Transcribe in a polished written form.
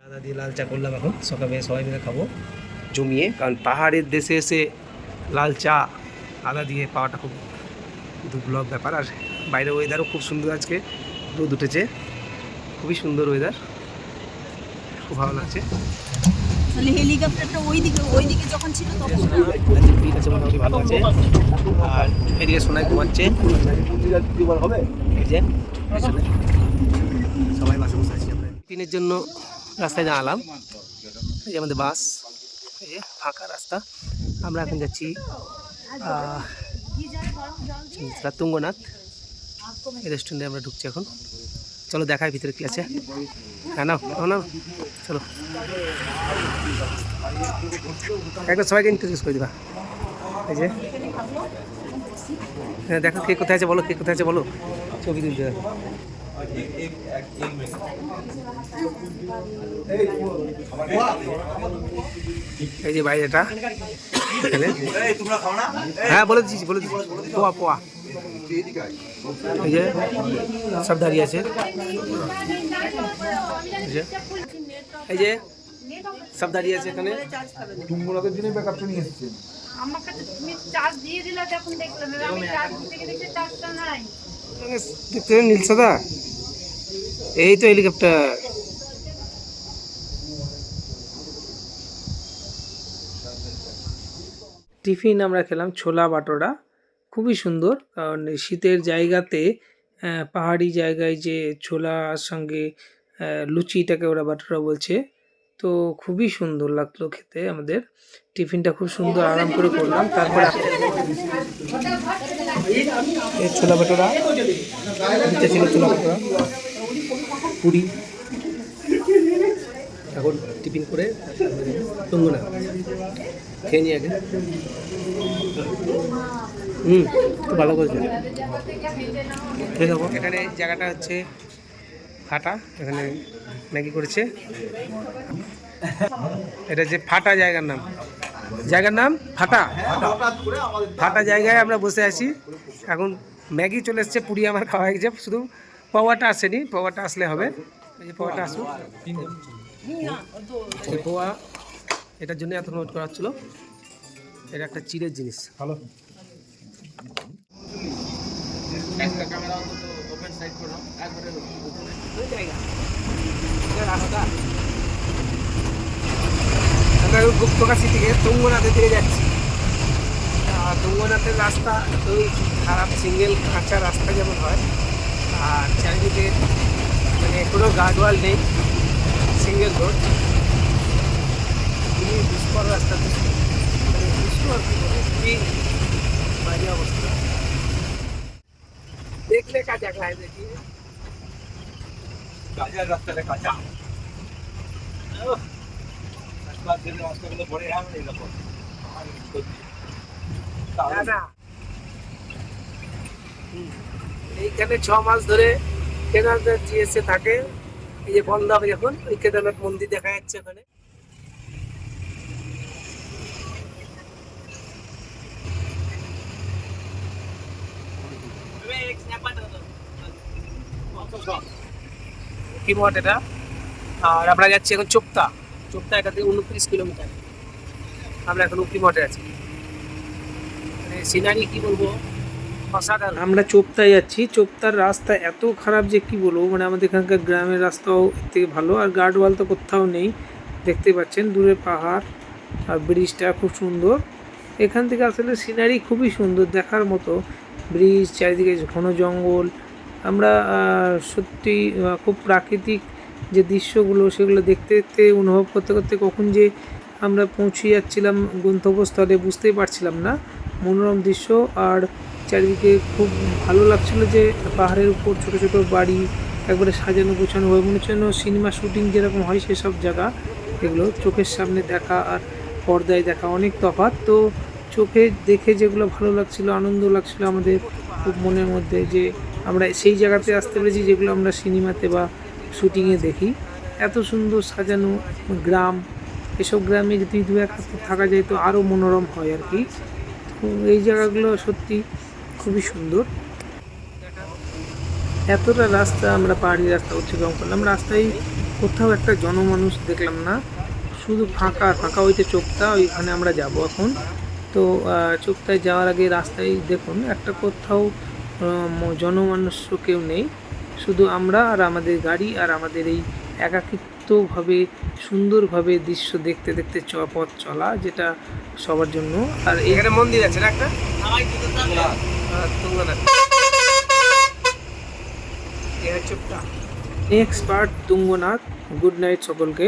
আদা দিয়ে লাল চা করলাম, এখন সকালে সবাই মিলে খাবো জমিয়ে, কারণ পাহাড়ের দেশে এসে লাল চা আদা দিয়ে পাওয়াটা খুব দুর্লভ ব্যাপার। আর বাইরে ওয়েদারও খুব সুন্দর, আজকে রোদ উঠেছে, খুবই সুন্দর ওয়েদার, খুব ভালো লাগছে। তাহলে হেলিকপ্টারটা ওইদিকে যখন ছিল তখন ঠিক আছে, মোটামুটি ভালো আছে। আর এদিকে সোনায় ঘুমাচ্ছে, এই যে পেছনে সবাই বাসে বসে আছি আমরা। টিফিনের জন্য রাস্তায় দাঁড়ালাম, এই যে আমাদের বাস, এই যে ফাঁকা রাস্তা। আমরা এখন যাচ্ছি তুঙ্গনাথ, এই রেস্টুরেন্টে আমরা ঢুকছি এখন। চলো দেখায় ভিতরে কি আছে। হ্যাঁ নাও নাও, চলো একবার সবাইকে ইন্ট্রোডিউস করে দিবা। এই যে হ্যাঁ, দেখো কে কোথায় আছে বলো, কে কোথায় আছে বলো, ছবি তুলতে। এই যে বাইরেটা, হ্যাঁ বলে দিচ্ছি পোয়া পোয়া, এই যে সব দাঁড়িয়ে আছে, এই যে সব দাঁড়িয়ে আছে এখানে। তুঙ্গনাথের জন্য ব্যাকআপটা নিয়ে এসেছেন। আমাকে তো তুমি চার্জ দিয়ে দিলা, যখন দেখলাম আমি চার্জ দিতে গেছি চার্জটা নাই। দেখতে নীলসাদা, এই তো হেলিকপ্টার। টিফিন আমরা খেলাম ছোলা বাটোরা, খুবই সুন্দর, কারণ শীতের জায়গাতে পাহাড়ি জায়গায় যে ছোলার সঙ্গে লুচিটাকে ওরা বাটোরা বলছে, তো খুবই সুন্দর লাগলো খেতে। আমাদের টিফিনটা খুব সুন্দর আরাম করে করলাম। তারপরে এই ছোলা বাটোরা নিচে ছিল, ছোলা বাটোরা পুরি। এখন টিফিন করে তুঙ্গনাথ খেয়ে নিই আগে। খুব ভালো করেছে, খেয়ে দেবো। এখানে জায়গাটা হচ্ছে ফাটা, এখানে ম্যাগি করেছে। এটা যে ফাটা জায়গার নাম ফাটা। ফাটা জায়গায় আমরা বসে আছি এখন। ম্যাগি চলে এসছে, পুরি আমার খাওয়া হয়ে গেছে, শুধু পাওয়াটা আসেনি, পাওয়াটা আসলে হবে। এই যে পাওয়াটা আসুক, এই পাওয়া এটার জন্য এত নোট করা হচ্ছিলো। এটা একটা চিড়ের জিনিস, ভালো। গুপ্তকাশি থেকে তুঙ্গনাথের দিকে যাচ্ছি। তুঙ্গনাথের রাস্তা ওই খারাপ, সিঙ্গেল কাঁচা রাস্তা যেমন হয়, আর চারিদিকে মানে কোনো গার্ডওয়াল নেই, সিঙ্গেল রোড, খুবই দুষ্কর রাস্তা, মানে দুষ্কর খুবই বাজে অবস্থা। দেখলে কাঁচা খায়, দেখি কাঁচা রাস্তাটা কাঁচা। এইখানে 6 মাস ধরে কেদারনাথ জিএসএ থাকে। এই যে বন্ধ হবে যখন, ওই কেদারনাথ মন্দির দেখা যাচ্ছে ওখানে। কি মঠ এটা। আর আমরা যাচ্ছি এখন চোপতা এখান থেকে 29 কিলোমিটার। আমরা এখন উকি মঠে আছি, মানে সিনারি কি বলবো, অসাধারণ। আমরা চোপতায় যাচ্ছি। চোপতার রাস্তা এত খারাপ যে কি বলবো, মানে আমাদের এখানকার গ্রামের রাস্তাও এর থেকে ভালো। আর গার্ডওয়াল তো কোথাও নেই, দেখতে পাচ্ছেন দূরে পাহাড়, আর ব্রিজটা খুব সুন্দর। এখান থেকে আসলে সিনারি খুবই সুন্দর, দেখার মতো। ব্রিজ, চারিদিকে ঘন জঙ্গল। আমরা সত্যি খুব প্রাকৃতিক যে দৃশ্যগুলো, সেগুলো দেখতে দেখতে অনুভব করতে করতে কখন যে আমরা পৌঁছে যাচ্ছিলাম গন্তব্যস্থলে বুঝতেই পারছিলাম না। মনোরম দৃশ্য, আর চারিদিকে খুব ভালো লাগছিলো যে পাহাড়ের উপর ছোট ছোট বাড়ি একবারে সাজানো গোছানো হয়, মনে হচ্ছে সিনেমা শুটিং যেরকম হয় সেসব জায়গা। এগুলো চোখের সামনে দেখা আর পর্দায় দেখা অনেক তফাৎ। তো চোখে দেখে যেগুলো ভালো লাগছিলো, আনন্দ লাগছিলো আমাদের খুব মনের মধ্যে, যে আমরা সেই জায়গাতে আসতে পেরেছি যেগুলো আমরা সিনেমাতে বা শুটিংয়ে দেখি। এত সুন্দর সাজানো গ্রাম, এসব গ্রামে যদি 2-1 রাত থাকা যায় তো আরও মনোরম হয় আর কি। তো এই জায়গাগুলো সত্যি খুবই সুন্দর। এতটা রাস্তা আমরা পাহাড়ি রাস্তা অতিক্রম করলাম, রাস্তায় কোথাও একটা জনমানুষ দেখলাম না, শুধু ফাঁকা আর ফাঁকা। ওই যে চোপতা, ওইখানে আমরা যাব এখন। তো চোপতায় যাওয়ার আগে রাস্তায় দেখুন একটা কোথাও জনমানুষ কেউ নেই, শুধু আমরা আর আমাদের গাড়ি আর আমাদের এই একাকিত্বভাবে সুন্দরভাবে দৃশ্য দেখতে দেখতে পথ চলা, যেটা সবার জন্য। আর এখানে মন্দির আছে না একটা, Tungnath. Chopta expert Tungnath. Good night সকলকে।